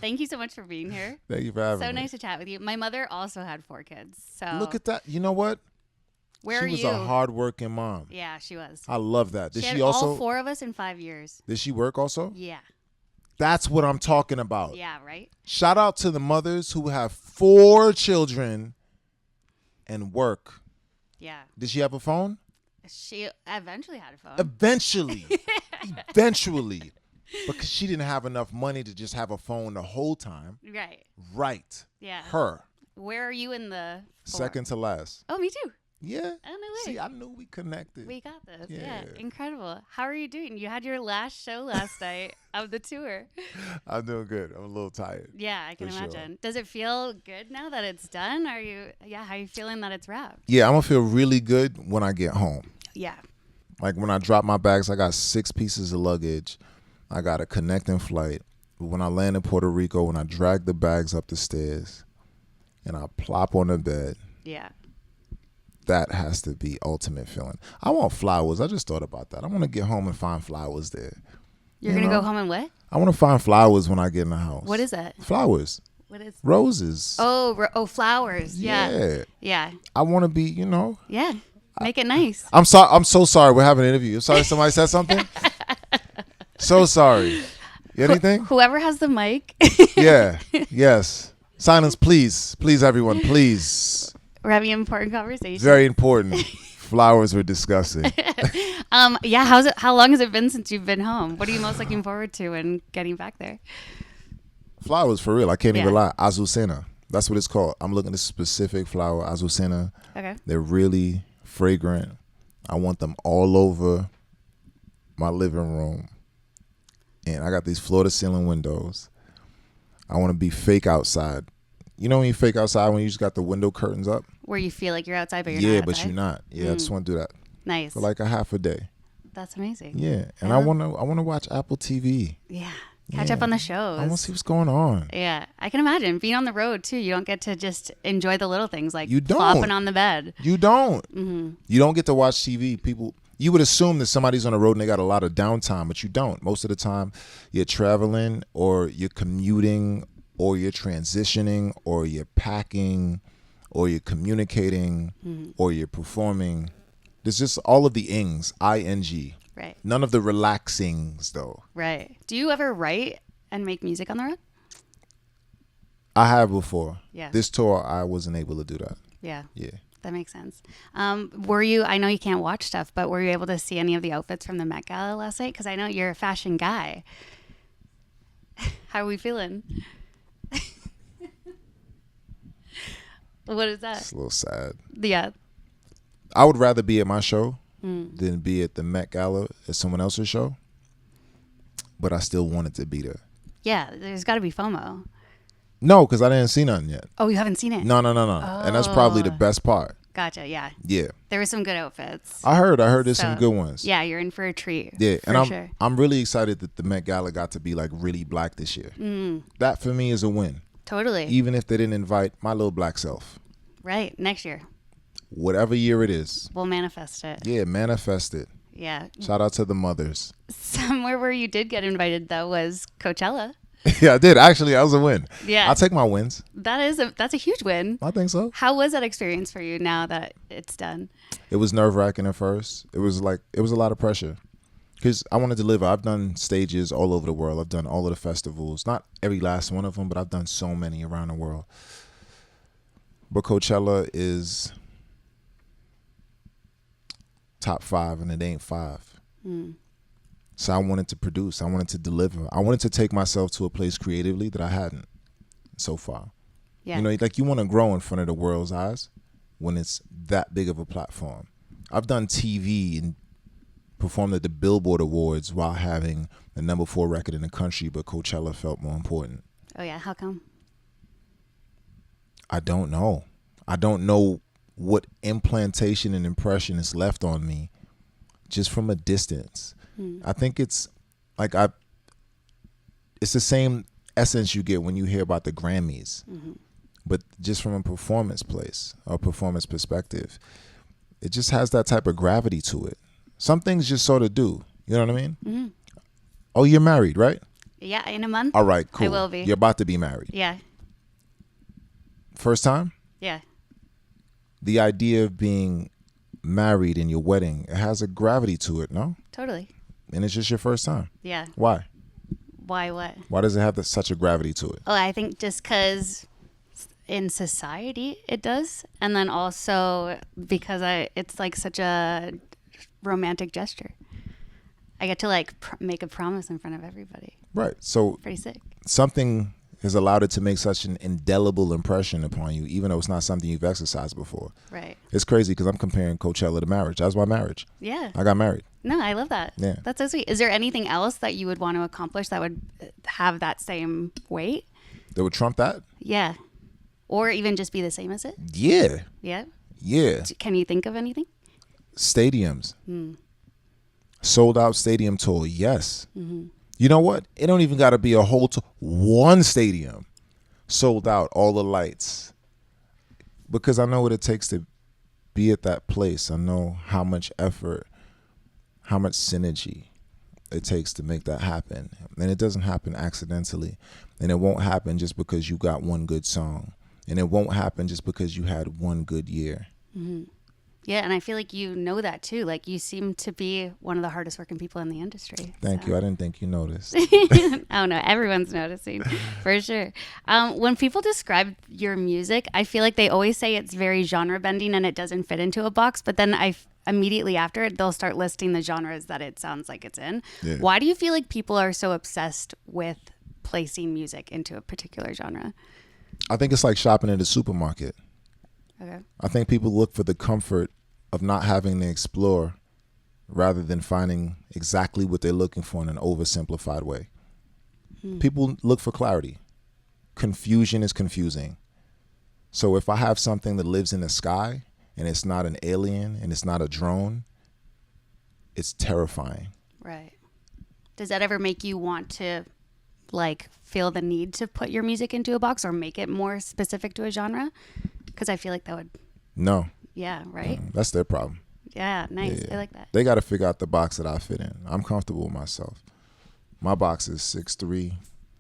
Thank you so much for being here. Thank you for having me. So nice to chat with you. My mother also had 4 kids. So Look at that. You know what? Where are you? She was a hard-working mom. Yeah, she was. I love that. Did She had she also? all 4 of us in 5 years. Did she work also? Yeah. That's what I'm talking about. Yeah, right? Shout out to the mothers who have 4 children and work. Yeah. Did she have a phone? She eventually had a phone. Eventually. Eventually. Because she didn't have enough money to just have a phone the whole time. Right. Right. Yeah. Her. Where are you in the 4? Second to last. Oh, me too. Yeah. Oh, no way. See, I knew we connected. We got this. Yeah. Yeah. Incredible. How are you doing? You had your last show last night of the tour. I'm doing good. I'm a little tired. Yeah, I can For sure. imagine. Does it feel good now that it's done? How are you feeling that it's wrapped? Yeah, I'm going to feel really good when I get home. Yeah. Like when I drop my bags, I got 6 pieces of luggage. I got a connecting flight. But when I land in Puerto Rico, when I drag the bags up the stairs and I plop on the bed, Yeah. that has to be ultimate feeling. I want flowers. I just thought about that. I want to get home and find flowers there. You're going to go home and what? I want to find flowers when I get in the house. What is that? Flowers. What is Roses. Oh, flowers. Yeah. Yeah. Yeah. I want to be, Yeah. Make it nice. I'm so sorry. We're having an interview. I'm sorry somebody said something. So sorry. Anything? Whoever has the mic. Yeah. Yes. Silence, please. Please, everyone. Please. We're having an important conversation. Very important. Flowers were discussing. Yeah. How long has it been since you've been home? What are you most looking forward to in getting back there? Flowers, for real. I can't even Yeah. lie. Azucena. That's what it's called. I'm looking at a specific flower, Azucena. Okay. They're really fragrant. I want them all over my living room. And I got these floor-to-ceiling windows. I want to be fake outside. You know when you fake outside when you just got the window curtains up? Where you feel like you're outside, but you're Yeah, not but outside? you're not. Yeah, I just want to do that Nice. for like a half a day. That's amazing. Yeah, and Yeah. I want to watch Apple TV. Yeah. Catch Yeah. up on the I shows. want to see what's going on. Yeah. I can imagine being on the road too. You don't get to just enjoy the little things like You don't. flopping on the bed. You don't. Mm-hmm. You don't get to watch TV. People, you would assume that somebody's on the road and they got a lot of downtime, but you don't. Most of the time, you're traveling or you're commuting or you're transitioning or you're packing or you're communicating or you're performing. There's just all of the ings, I-N-G. Right. None of the relaxings, though. Right. Do you ever write and make music on the road? I have before. Yeah. This tour, I wasn't able to do that. Yeah. Yeah. That makes sense. Were you, I know you can't watch stuff, but were you able to see any of the outfits from the Met Gala last night? Because I know you're a fashion guy. How are we feeling? What is that? It's a little sad. Yeah. I would rather be at my show than be at the Met Gala at someone else's show. But I still wanted to be there. Yeah, there's got to be FOMO. No, because I didn't see nothing yet. Oh, you haven't seen it? No. And that's probably the best part. Gotcha, yeah. Yeah. There were some good outfits. I heard there's So, some good ones. Yeah, you're in for a treat. Yeah, for and sure. I'm really excited that the Met Gala got to be like really black this year. That for me is a win. Totally. Even if they didn't invite my little black self. Right, next year. Whatever year it is. We'll manifest it. Yeah, manifest it. Yeah. Shout out to the mothers. Somewhere where you did get invited, though, was Coachella. Yeah, I did. Actually, that was a win. Yeah. I'll take my wins. That's a huge win. I think so. How was that experience for you now that it's done? It was nerve-wracking at first. It was a lot of pressure because I wanted to deliver. I've done stages all over the world. I've done all of the festivals. Not every last one of them, but I've done so many around the world. But Coachella is top 5, and it ain't 5. So I wanted to produce. I wanted to deliver. I wanted to take myself to a place creatively that I hadn't so far. Yeah. You know, like you want to grow in front of the world's eyes when it's that big of a platform. I've done TV and performed at the Billboard Awards while having the number 4 record in the country, but Coachella felt more important. Oh, yeah. How come? I don't know. I don't know what implantation and impression is left on me just from a distance. I think it's like it's the same essence you get when you hear about the Grammys, but just from a performance place or performance perspective, it just has that type of gravity to it. Some things just sort of do. You know what I mean? Oh, you're married, right? Yeah, in a month. All right, cool. I will be. You're about to be married. Yeah. First time? Yeah. The idea of being married in your wedding, it has a gravity to it, no? Totally. And it's just your first time. Yeah. Why? Why what? Why does it have such a gravity to it? Oh, I think just because in society it does. And then also because it's like such a romantic gesture. I get to like make a promise in front of everybody. Right. So Pretty sick. something has allowed it to make such an indelible impression upon you, even though it's not something you've exercised before. Right. It's crazy because I'm comparing Coachella to marriage. That was my marriage. Yeah. I got married. No, I love that. Yeah. That's so sweet. Is there anything else that you would want to accomplish that would have that same weight? That would trump that? Yeah. Or even just be the same as it? Yeah. Yeah. Yeah. Can you think of anything? Stadiums. Sold out stadium tour. Yes. You know what? It don't even got to be a whole tour. One stadium sold out, all the lights. Because I know what it takes to be at that place. I know how much effort, how much synergy it takes to make that happen. And it doesn't happen accidentally. And it won't happen just because you got one good song. And it won't happen just because you had one good year. Yeah, and I feel like you know that too. Like you seem to be one of the hardest working people in the industry. Thank you. I didn't think you noticed. Oh no, everyone's noticing for sure. When people describe your music, I feel like they always say it's very genre bending and it doesn't fit into a box. But then immediately after it, they'll start listing the genres that it sounds like it's in. Yeah. Why do you feel like people are so obsessed with placing music into a particular genre? I think it's like shopping at a supermarket. Okay. I think people look for the comfort of not having to explore rather than finding exactly what they're looking for in an oversimplified way. People look for clarity. Confusion is confusing. So if I have something that lives in the sky and it's not an alien and it's not a drone, it's terrifying. Right. Does that ever make you want to like feel the need to put your music into a box or make it more specific to a genre? Because I feel like that would. No. Yeah, right? That's their problem. Yeah, nice. Yeah. I like that. They got to figure out the box that I fit in. I'm comfortable with myself. My box is 6'3",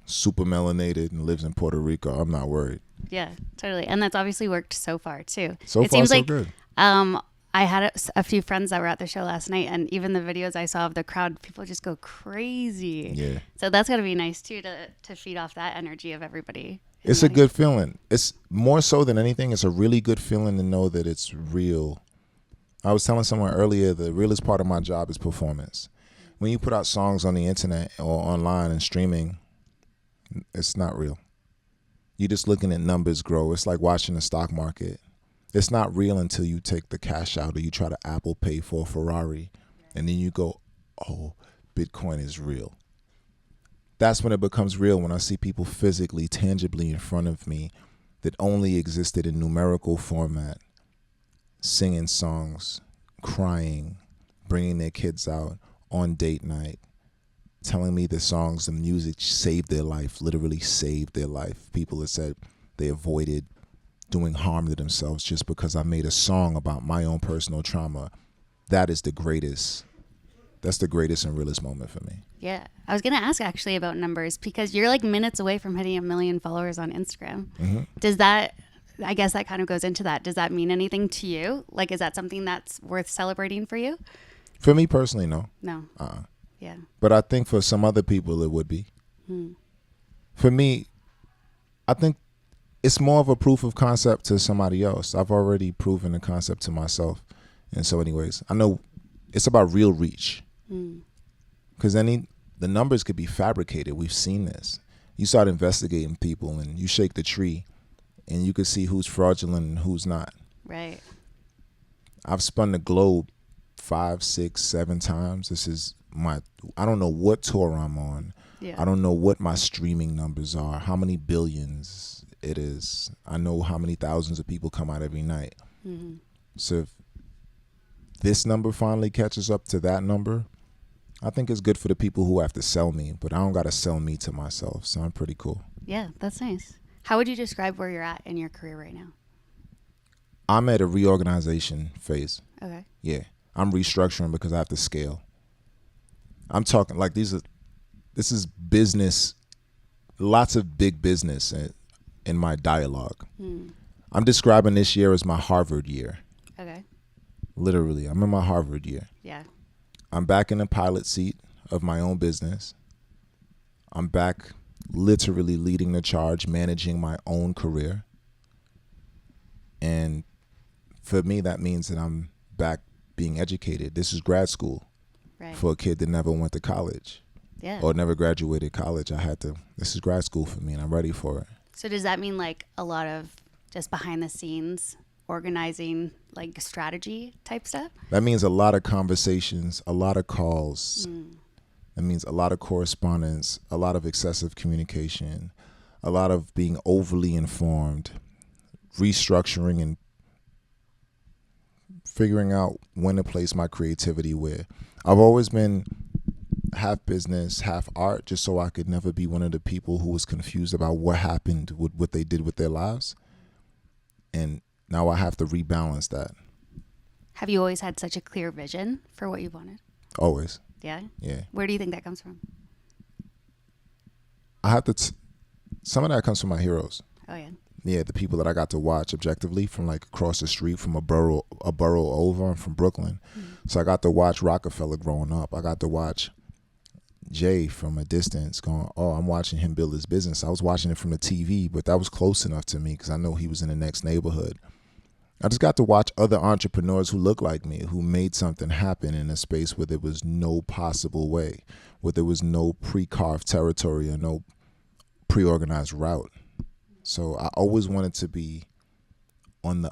super melanated, and lives in Puerto Rico. I'm not worried. Yeah, totally. And that's obviously worked so far, too. So it far, seems so like, good. I had a few friends that were at the show last night, and even the videos I saw of the crowd, people just go crazy. Yeah. So that's got to be nice, too, to feed off that energy of everybody. It's a good feeling. It's more so than anything, it's a really good feeling to know that it's real. I was telling someone earlier, the realest part of my job is performance. When you put out songs on the internet or online and streaming, it's not real. You're just looking at numbers grow. It's like watching the stock market. It's not real until you take the cash out or you try to Apple Pay for a Ferrari. And then you go, oh, Bitcoin is real. That's when it becomes real, when I see people physically, tangibly in front of me that only existed in numerical format, singing songs, crying, bringing their kids out on date night, telling me the songs and music saved their life, literally saved their life. People that said they avoided doing harm to themselves just because I made a song about my own personal trauma. That is the greatest. That's the greatest and realest moment for me. Yeah. I was going to ask actually about numbers because you're like minutes away from hitting 1 million followers on Instagram. Does that, I guess that kind of goes into that. Does that mean anything to you? Like, is that something that's worth celebrating for you? For me personally, no. No. Yeah. But I think for some other people it would be. For me, I think it's more of a proof of concept to somebody else. I've already proven the concept to myself in so many ways. I know it's about real reach. Because the numbers could be fabricated. We've seen this. You start investigating people and you shake the tree and you can see who's fraudulent and who's not. Right. I've spun the globe 5, 6, 7 times. I don't know what tour I'm on. Yeah. I don't know what my streaming numbers are, how many billions it is. I know how many thousands of people come out every night. So if this number finally catches up to that number, I think it's good for the people who have to sell me, but I don't got to sell me to myself. So I'm pretty cool. Yeah, that's nice. How would you describe where you're at in your career right now? I'm at a reorganization phase. Okay. Yeah. I'm restructuring because I have to scale. I'm talking like these are this is business, lots of big business in my dialogue. I'm describing this year as my Harvard year. Okay. Literally, I'm in my Harvard year. Yeah. I'm back in the pilot seat of my own business. I'm back literally leading the charge, managing my own career. And for me, that means that I'm back being educated. This is grad school for a kid that never went to college or never graduated college. This is grad school for me, and I'm ready for it. So does that mean like a lot of just behind the scenes organizing, like strategy type stuff? That means a lot of conversations, a lot of calls. That means a lot of correspondence, a lot of excessive communication, a lot of being overly informed, restructuring and figuring out when to place my creativity where. I've always been half business, half art, just so I could never be one of the people who was confused about what happened with what they did with their lives. And now I have to rebalance that. Have you always had such a clear vision for what you wanted? Always. Yeah? Yeah. Where do you think that comes from? I have to, some of that comes from my heroes. Oh, yeah. Yeah, the people that I got to watch objectively from like across the street from a borough over. I'm from Brooklyn. So I got to watch Rockefeller growing up. I got to watch Jay from a distance going, oh, I'm watching him build his business. I was watching it from the TV, but that was close enough to me because I know he was in the next neighborhood. I just got to watch other entrepreneurs who look like me, who made something happen in a space where there was no possible way, where there was no pre-carved territory or no pre-organized route. So I always wanted to be on the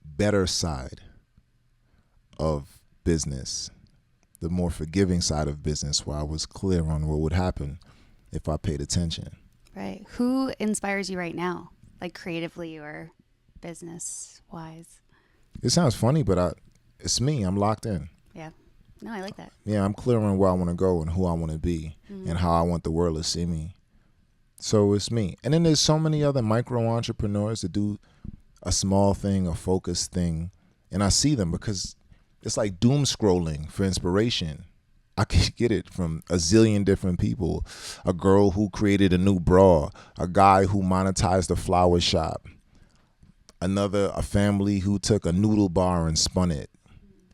better side of business, the more forgiving side of business, where I was clear on what would happen if I paid attention. Right. Who inspires you right now, like creatively or business-wise? It sounds funny, but it's me. I'm locked in. Yeah. No, I like that. Yeah, I'm clear on where I want to go and who I want to be and how I want the world to see me. So it's me. And then there's so many other micro entrepreneurs that do a small thing, a focused thing. And I see them because it's like doom scrolling for inspiration. I can get it from a zillion different people. A girl who created a new bra, a guy who monetized a flower shop, a family who took a noodle bar and spun it.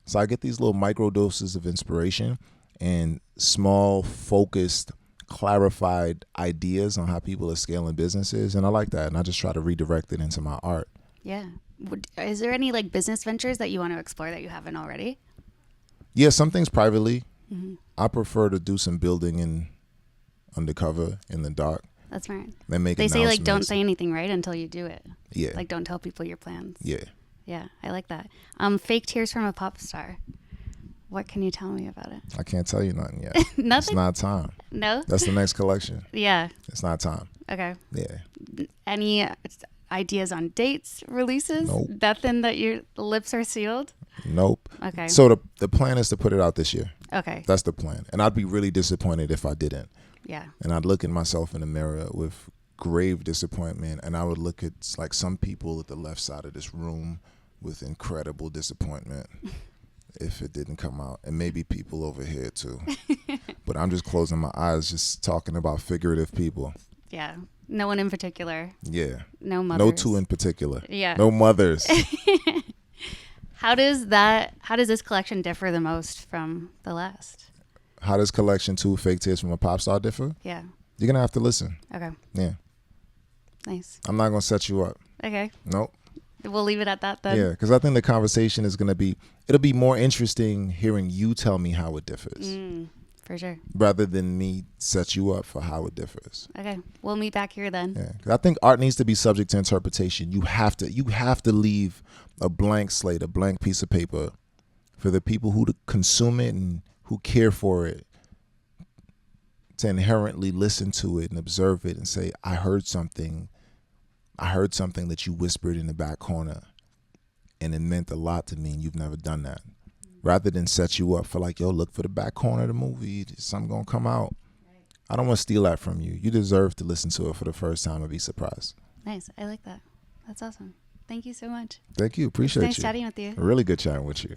So I get these little micro doses of inspiration and small, focused, clarified ideas on how people are scaling businesses, and I like that, and I just try to redirect it into my art. Yeah. Is there any like business ventures that you want to explore that you haven't already? Yeah, some things privately. I prefer to do some building in undercover in the dark. That's right. They say like don't say anything right until you do it. Yeah. Like don't tell people your plans. Yeah. Yeah, I like that. Fake tears from a pop star. What can you tell me about it? I can't tell you nothing yet. Nothing? It's not time. No? That's the next collection. Yeah. It's not time. Okay. Yeah. Any ideas on dates, releases? Nope. Nothing that your lips are sealed? Nope. Okay. So the plan is to put it out this year. Okay. That's the plan. And I'd be really disappointed if I didn't. Yeah. And I'd look at myself in the mirror with grave disappointment, and I would look at like some people at the left side of this room with incredible disappointment if it didn't come out, and maybe people over here too. But I'm just closing my eyes, just talking about figurative people. Yeah. No one in particular. Yeah. No mothers. No two in particular. Yeah. No mothers. How does this collection differ the most from the last? How does collection 2, Fake Tears from a Pop Star, differ? Yeah. You're going to have to listen. Okay. Yeah. Nice. I'm not going to set you up. Okay. Nope. We'll leave it at that then. Yeah, because I think the conversation is going to be, it'll be more interesting hearing you tell me how it differs. For sure. Rather than me set you up for how it differs. Okay. We'll meet back here then. Yeah. 'Cause I think art needs to be subject to interpretation. You have to leave a blank slate, a blank piece of paper for the people who consume it and who care for it to inherently listen to it and observe it and say, I heard something that you whispered in the back corner and it meant a lot to me and you've never done that. Rather than set you up for like, yo, look for the back corner of the movie, something gonna come out. I don't want to steal that from you. You deserve to listen to it for the first time and be surprised. Nice. I like that. That's awesome. Thank you so much. Thank you. Appreciate you. Nice chatting with you. Really good chatting with you.